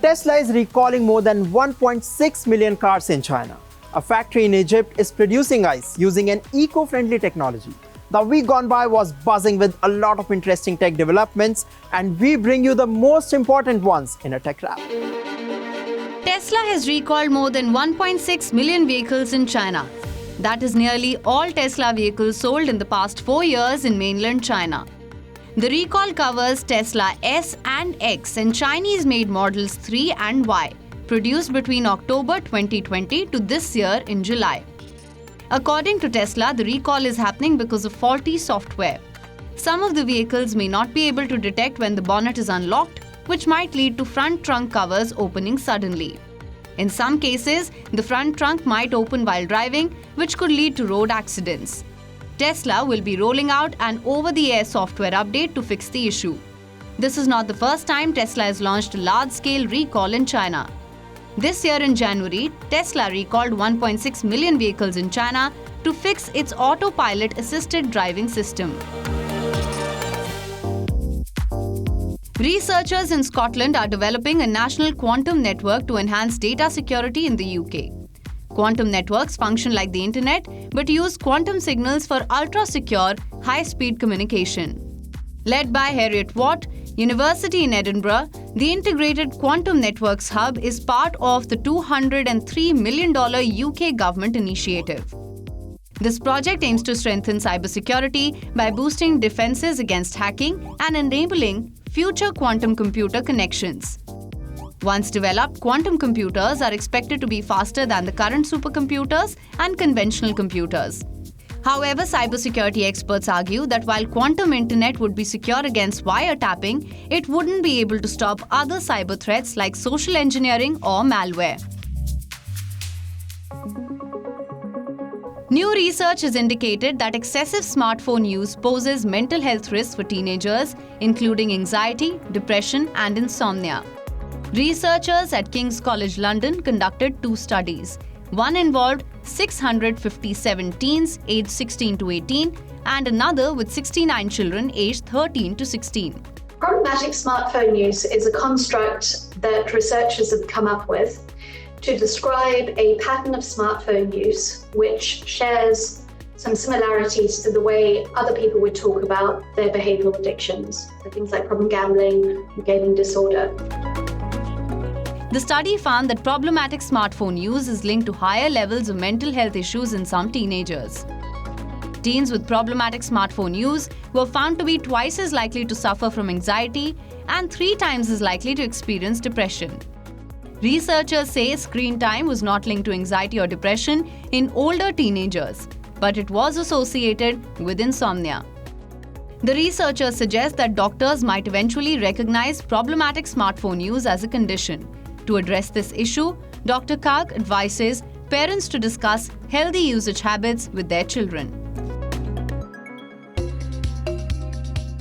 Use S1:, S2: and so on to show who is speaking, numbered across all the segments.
S1: Tesla is recalling more than 1.6 million cars in China. A factory in Egypt is producing ice using an eco-friendly technology. The week gone by was buzzing with a lot of interesting tech developments, and we bring you the most important ones in a tech wrap.
S2: Tesla has recalled more than 1.6 million vehicles in China. That is nearly all Tesla vehicles sold in the past 4 years in mainland China. The recall covers Tesla S and X and Chinese-made models 3 and Y, produced between October 2020 to this year in July. According to Tesla, the recall is happening because of faulty software. Some of the vehicles may not be able to detect when the bonnet is unlocked, which might lead to front trunk covers opening suddenly. In some cases, the front trunk might open while driving, which could lead to road accidents. Tesla will be rolling out an over-the-air software update to fix the issue. This is not the first time Tesla has launched a large-scale recall in China. This year in January, Tesla recalled 1.6 million vehicles in China to fix its autopilot-assisted driving system. Researchers in Scotland are developing a national quantum network to enhance data security in the UK. Quantum networks function like the internet but use quantum signals for ultra-secure, high-speed communication. Led by Harriet Watt, University in Edinburgh, the Integrated Quantum Networks Hub is part of the $203 million UK government initiative. This project aims to strengthen cybersecurity by boosting defenses against hacking and enabling future quantum computer connections. Once developed, quantum computers are expected to be faster than the current supercomputers and conventional computers. However, cybersecurity experts argue that while quantum internet would be secure against wiretapping, it wouldn't be able to stop other cyber threats like social engineering or malware. New research has indicated that excessive smartphone use poses mental health risks for teenagers, including anxiety, depression, and insomnia. Researchers at King's College London conducted 2 studies. One involved 657 teens aged 16 to 18 and another with 69 children aged 13 to 16.
S3: Problematic smartphone use is a construct that researchers have come up with to describe a pattern of smartphone use which shares some similarities to the way other people would talk about their behavioral addictions, so things like problem gambling, gaming disorder.
S2: The study found that problematic smartphone use is linked to higher levels of mental health issues in some teenagers. Teens with problematic smartphone use were found to be twice as likely to suffer from anxiety and 3 times as likely to experience depression. Researchers say screen time was not linked to anxiety or depression in older teenagers, but it was associated with insomnia. The researchers suggest that doctors might eventually recognize problematic smartphone use as a condition. To address this issue, Dr. Karg advises parents to discuss healthy usage habits with their children.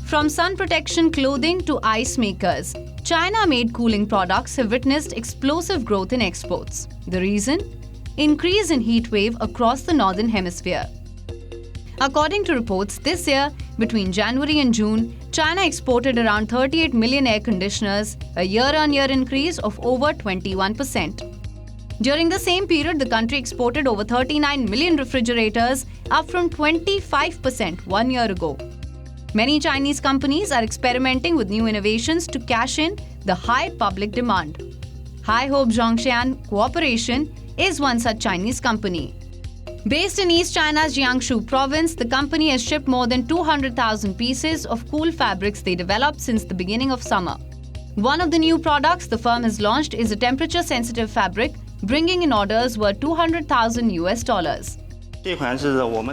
S2: From sun protection clothing to ice makers, China-made cooling products have witnessed explosive growth in exports. The reason? Increase in heat wave across the northern hemisphere. According to reports, this year, between January and June, China exported around 38 million air conditioners, a year-on-year increase of over 21%. During the same period, the country exported over 39 million refrigerators, up from 25% 1 year ago. Many Chinese companies are experimenting with new innovations to cash in the high public demand. High Hope Zhongshan Cooperation is one such Chinese company. Based in East China's Jiangsu province, the company has shipped more than 200,000 pieces of cool fabrics they developed since the beginning of summer. One of the new products the firm has launched is a temperature-sensitive fabric, bringing in orders worth $200,000.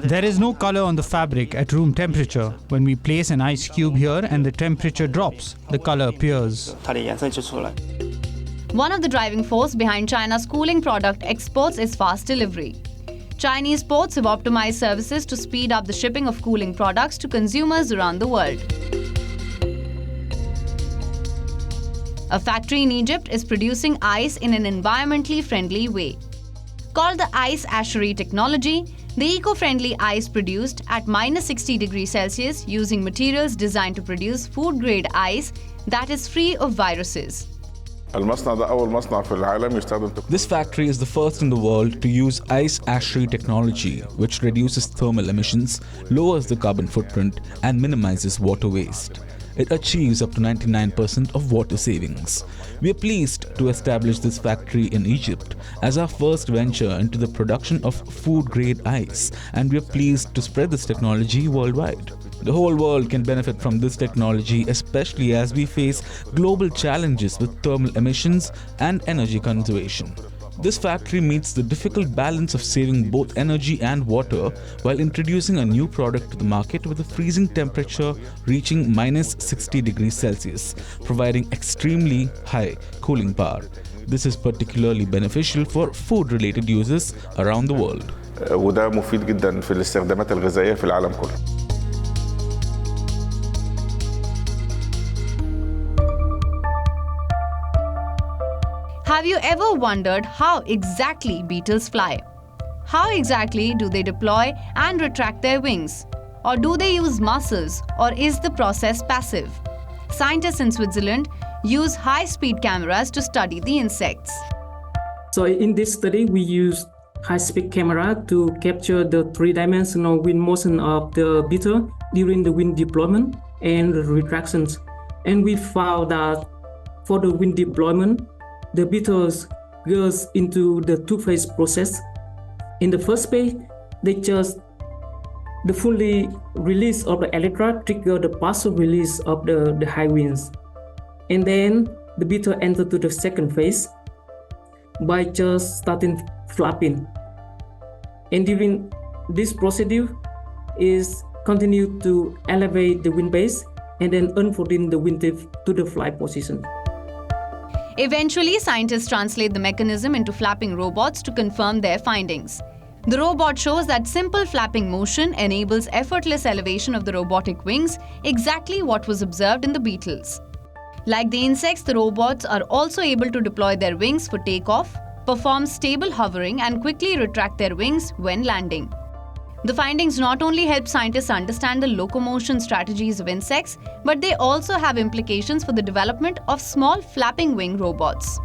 S4: There is no color on the fabric at room temperature. When we place an ice cube here and the temperature drops, the color appears.
S2: One of the driving force behind China's cooling product exports is fast delivery. Chinese ports have optimized services to speed up the shipping of cooling products to consumers around the world. A factory in Egypt is producing ice in an environmentally friendly way. Called the ice ashery technology, the eco-friendly ice produced at -60 degrees Celsius using materials designed to produce food-grade ice that is free of viruses.
S5: المصنع ده أول مصنع في العالم يستخدم
S6: This factory is the first in the world to use ice ashery technology, which reduces thermal emissions, lowers the carbon footprint, and minimizes water waste. It achieves up to 99% of water savings. We are pleased to establish this factory in Egypt as our first venture into the production of food-grade ice, and we are pleased to spread this technology worldwide. The whole world can benefit from this technology, especially as we face global challenges with thermal emissions and energy conservation. This factory meets the difficult balance of saving both energy and water while introducing a new product to the market with a freezing temperature reaching minus 60 degrees Celsius, providing extremely high cooling power. This is particularly beneficial for food-related uses around the world.
S5: وده مفيد جدا في الاستخدامات الغذائية في العالم كله.
S2: Have you ever wondered how exactly beetles fly? How exactly do they deploy and retract their wings? Or do they use muscles, or is the process passive? Scientists in Switzerland use high-speed cameras to study the insects.
S7: So in this study, we used high-speed camera to capture the three-dimensional wind motion of the beetle during the wing deployment and retractions. And we found that for the wing deployment, the beetles goes into the two-phase process. In the first phase, they just the fully release of the electrode trigger the partial release of the high winds. And then the beetle enter to the second phase by just starting flapping. And during this procedure is continue to elevate the wind base and then unfolding the wingtip to the fly position.
S2: Eventually, scientists translate the mechanism into flapping robots to confirm their findings. The robot shows that simple flapping motion enables effortless elevation of the robotic wings, exactly what was observed in the beetles. Like the insects, the robots are also able to deploy their wings for takeoff, perform stable hovering, and quickly retract their wings when landing. The findings not only help scientists understand the locomotion strategies of insects, but they also have implications for the development of small flapping wing robots.